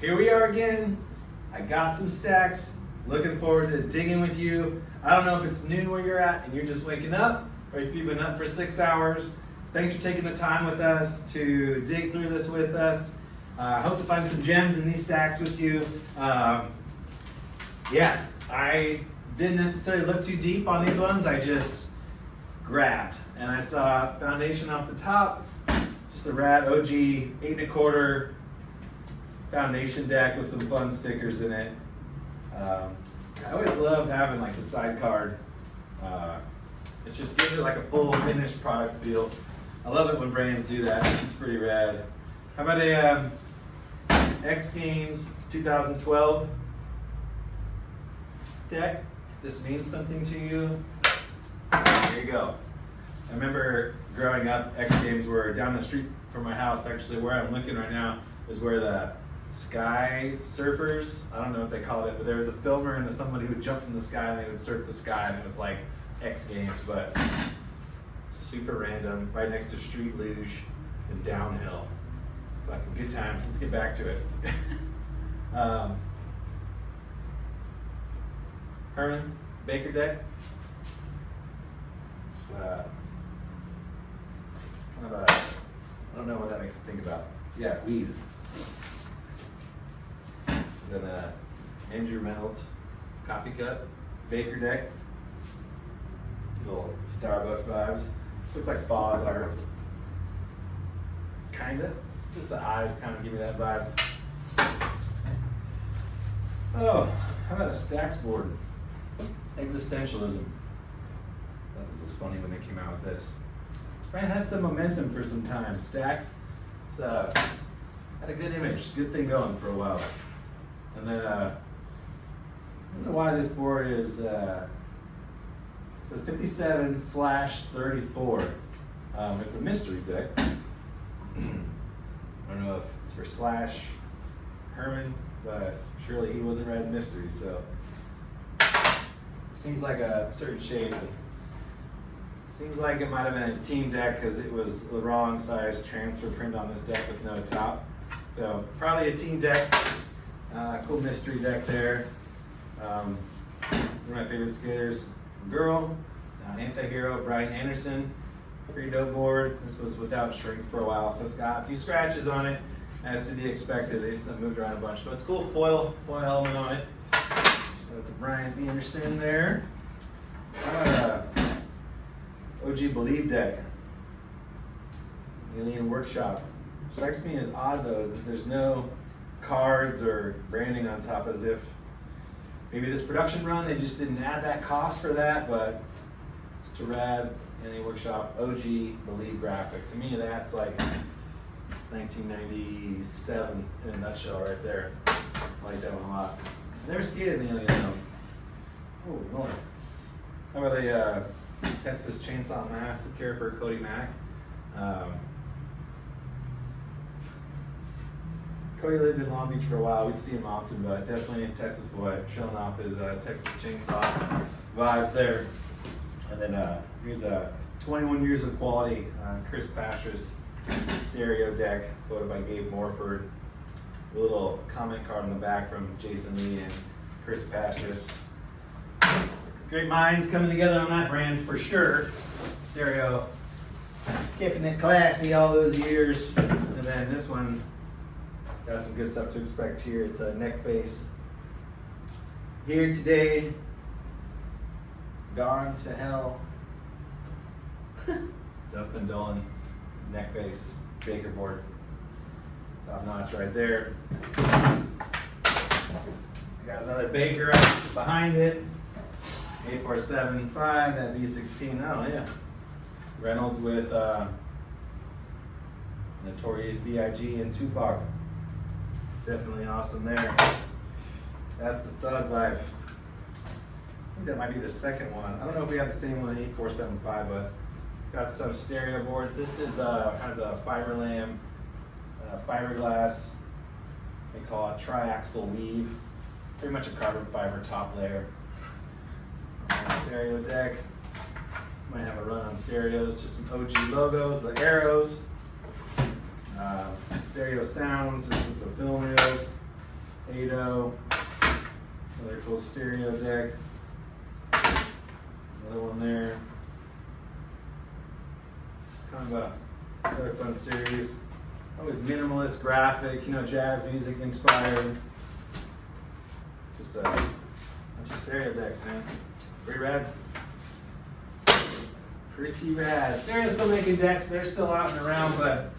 here we are again. I got some stacks. Looking forward to digging with you. I don't know if it's noon where you're at and you're just waking up, or if you've been up for 6 hours. Thanks for taking the time with us to dig through this with us. I hope to find some gems in these stacks with you. Yeah, I didn't necessarily look too deep on these ones. I just grabbed, and I saw foundation off the top, just a rad OG 8 1/4 foundation deck with some fun stickers in it. I always love having like the side card. It just gives it like a full finished product feel. I love it when brands do that. It's pretty rad. How about a X Games 2012 deck? If this means something to you, there you go. I remember growing up, X Games were down the street from my house. Actually, where I'm looking right now is where the sky surfers, I don't know what they called it, but there was a filmer and somebody who would jump from the sky and they would surf the sky, and it was like X Games, but super random, right next to street luge and downhill. Fucking good times. Let's get back to it. Herman Baker deck. Kind of a, I don't know what that makes me think about. Yeah, weed. Then Andrew Reynolds coffee cup, Baker deck. Little Starbucks vibes. This looks like Baw's art. Kinda. Just the eyes kind of give me that vibe. Oh, how about a Skateboard? Existentialism. I thought this was funny when they came out with this. This brand had some momentum for some time. Stacks, it's, had a good image, good thing going for a while. And then, I don't know why this board is, it says 57/34. It's a mystery deck. I don't know if it's for Slash Herman, but surely he wasn't read mystery, so it seems like a certain shade. Seems like it might have been a team deck because it was the wrong size transfer print on this deck with no top. So probably a team deck. Cool mystery deck there. One of my favorite skaters, girl, anti-hero, Brian Anderson. Pretty dope board. This was without shrink for a while, so it's got a few scratches on it, as to be expected. They just moved around a bunch, but it's cool foil element on it. Shout out to Brian Anderson there. How about OG Believe deck? Alien Workshop. Strikes me as odd though, is that there's no cards or branding on top, as if maybe this production run they just didn't add that cost for that, but just a rad Alien Workshop OG Believe graphic. To me that's like, it's 1997 in a nutshell right there. I like that one a lot. I never skated an Alien though. Oh Lord. How about a Texas Chainsaw Massacre for Cody Mack? Cody lived in Long Beach for a while. We'd see him often, but definitely a Texas boy, showing off his Texas Chainsaw vibes there. And then here's a 21 years of quality Chris Pastras stereo deck, photo by Gabe Morford. A little comment card on the back from Jason Lee and Chris Pastras. Great minds coming together on that brand for sure. Stereo, keeping it classy all those years. And then this one, got some good stuff to expect here. It's a neck face. Here today, gone to hell. Dustin Dolan, neck face, Baker board. Top notch right there. Got another Baker right behind it. 8475, that V16. Oh yeah. Reynolds with Notorious B.I.G. and Tupac. Definitely awesome there. That's the Thug Life. I think that might be the second one. I don't know if we have the same one in 8475, but got some stereo boards. This is has a fiber lamb, fiberglass. They call it triaxial weave. Pretty much a carbon fiber top layer. Stereo deck. Might have a run on stereos. Just some OG logos, the arrows. Stereo sounds, just with the film reels. 8.0. Another cool stereo deck. Another one there. It's kind of another fun series. Always minimalist graphic, you know, jazz music inspired. Just a bunch of stereo decks, man. Pretty rad. Pretty rad. Stereo's still making decks. They're still out and around, but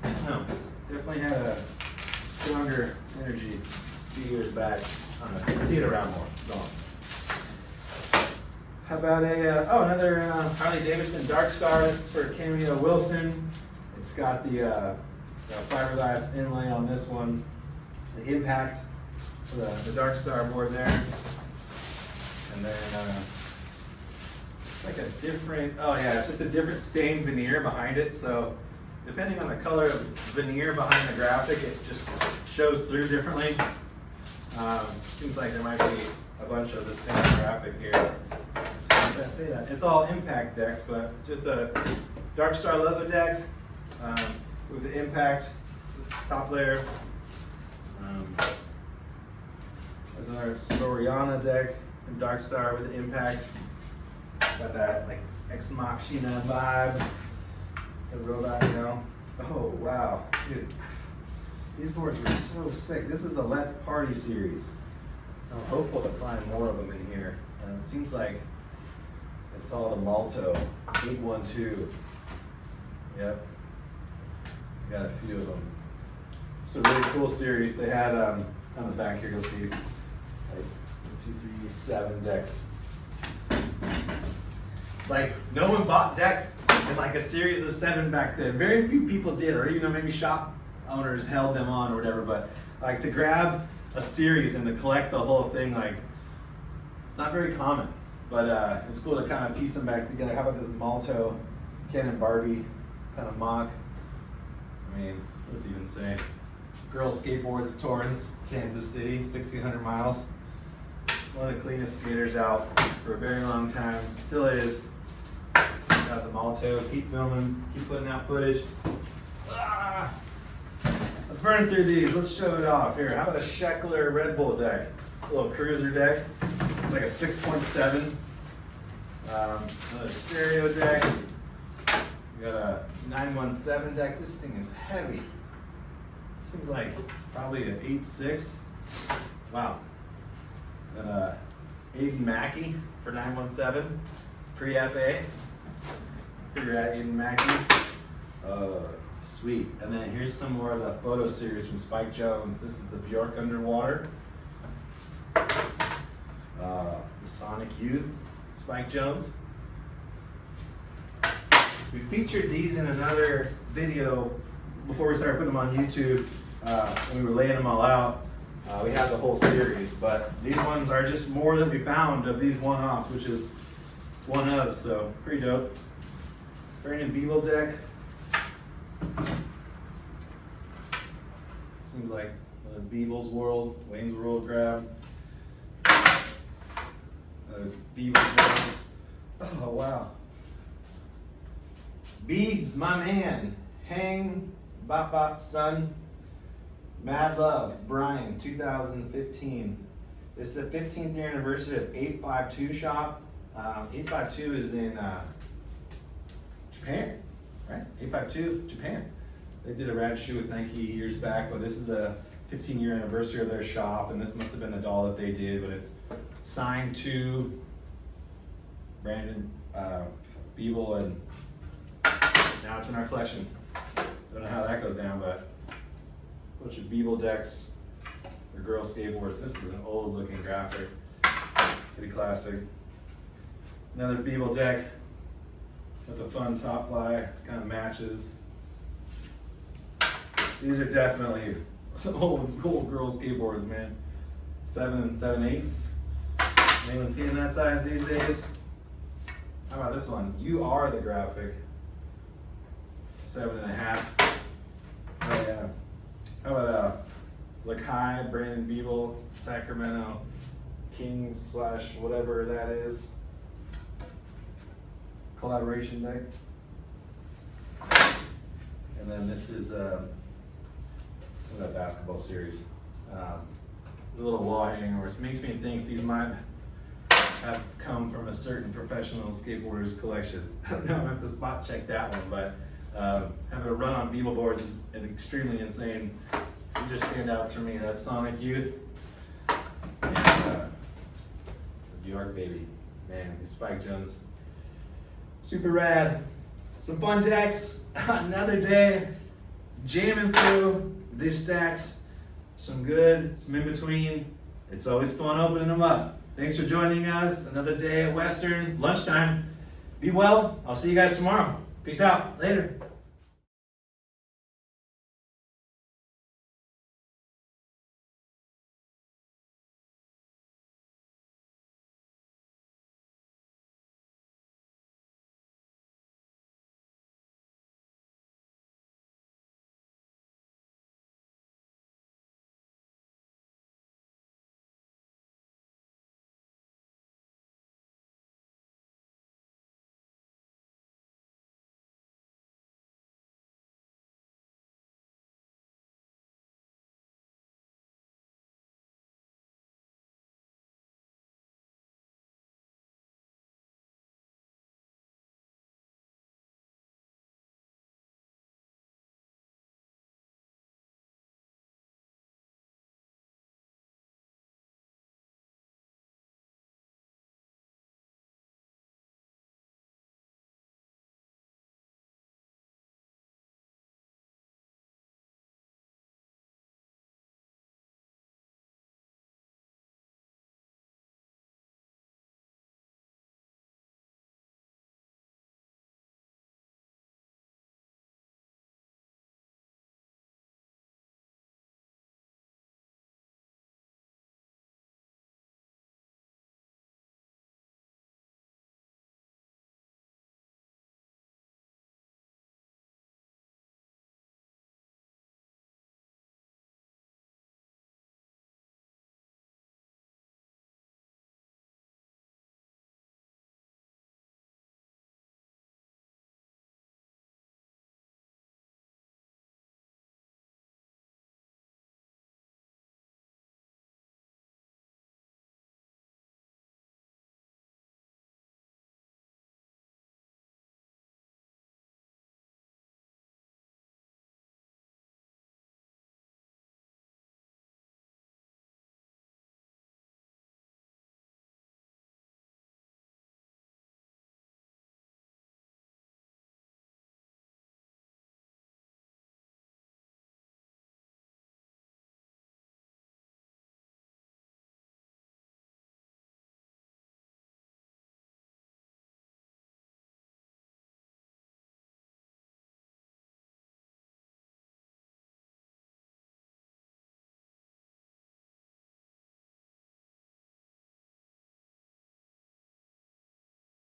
I don't know. Definitely had a stronger energy a few years back. I don't know. I can see it around more. So. How about another Harley Davidson Dark Star. This is for Cameo Wilson. It's got the fiberglass inlay on this one. The impact for the Dark Star board there. And then it's like a different, oh yeah, it's just a different stained veneer behind it. So depending on the color of veneer behind the graphic, it just shows through differently. Seems like there might be a bunch of the same graphic here. So if I say that, it's all impact decks, but just a Dark Star logo deck with the impact top layer. Another Soriana deck from Dark Star with the impact. Got that like Ex Machina vibe. The robot, you know. Oh wow, dude. These boards were so sick. This is the Let's Party series. I'm hopeful to find more of them in here. And it seems like it's all the Malto 812. Yep. Got a few of them. It's a really cool series. They had on the back here, you'll see like 1, 2, 3, 7 decks. It's like no one bought decks in like a series of 7 back then. Very few people did, or even maybe shop owners held them on or whatever. But like to grab a series and to collect the whole thing, like not very common. But it's cool to kind of piece them back together. How about this Malto Ken and Barbie kind of mock? I mean, what does it even say? Girl Skateboards, Torrance, Kansas City, 1,600 miles. One of the cleanest skaters out for a very long time. Still is. Got the Malto, keep filming, keep putting out footage. Ah! Let's burn through these, let's show it off. Here, how about a Scheckler Red Bull deck? A little cruiser deck. It's like a 6.7. Another stereo deck. We got a 917 deck. This thing is heavy. Seems like probably an 8.6. Wow. And Aiden Mackey for 917, pre-FA. Figure out Aiden Mackey. Sweet. And then here's some more of the photo series from Spike Jones. This is the Bjork Underwater. The Sonic Youth, Spike Jones. We featured these in another video before we started putting them on YouTube. When we were laying them all out, we had the whole series, but these ones are just more that we found of these one-offs, which is one of, so pretty dope. Brandon Beeble deck. Seems like Beeble's World, Wayne's World grab. Beeble's World. Oh wow. Beebs, my man. Hang, Bop Bop Son. Mad Love, Brian, 2015. This is the 15th year anniversary of 852 shop. 852 is in Japan, right? 852, Japan. They did a rad shoe with Nike years back, but this is the 15-year anniversary of their shop, and this must have been the doll that they did, but it's signed to Brandon Beeble, and now it's in our collection. Don't know how that goes down, but a bunch of Beeble decks for girl skateboards. This is an old looking graphic, pretty classic. Another Beeble deck with a fun top ply, kind of matches. These are definitely some old girl skateboards, man. 7 7/8. Anyone's getting that size these days? How about this one? You Are the Graphic. 7.5. Oh yeah. How about Lakai, Brandon Beeble, Sacramento King / whatever that is. Collaboration deck. And then this is that basketball series. The little wall hanger, which makes me think these might have come from a certain professional skateboarder's collection. I don't know, I'm gonna have to spot check that one, but having a run on Beeble boards is extremely insane. These are standouts for me. That's Sonic Youth and the Bjork baby. Man, these Spike Jones, super rad. Some fun decks, another day, jamming through these stacks. Some good, some in between. It's always fun opening them up. Thanks for joining us. Another day at Western, lunchtime. Be well. I'll see you guys tomorrow. Peace out. Later.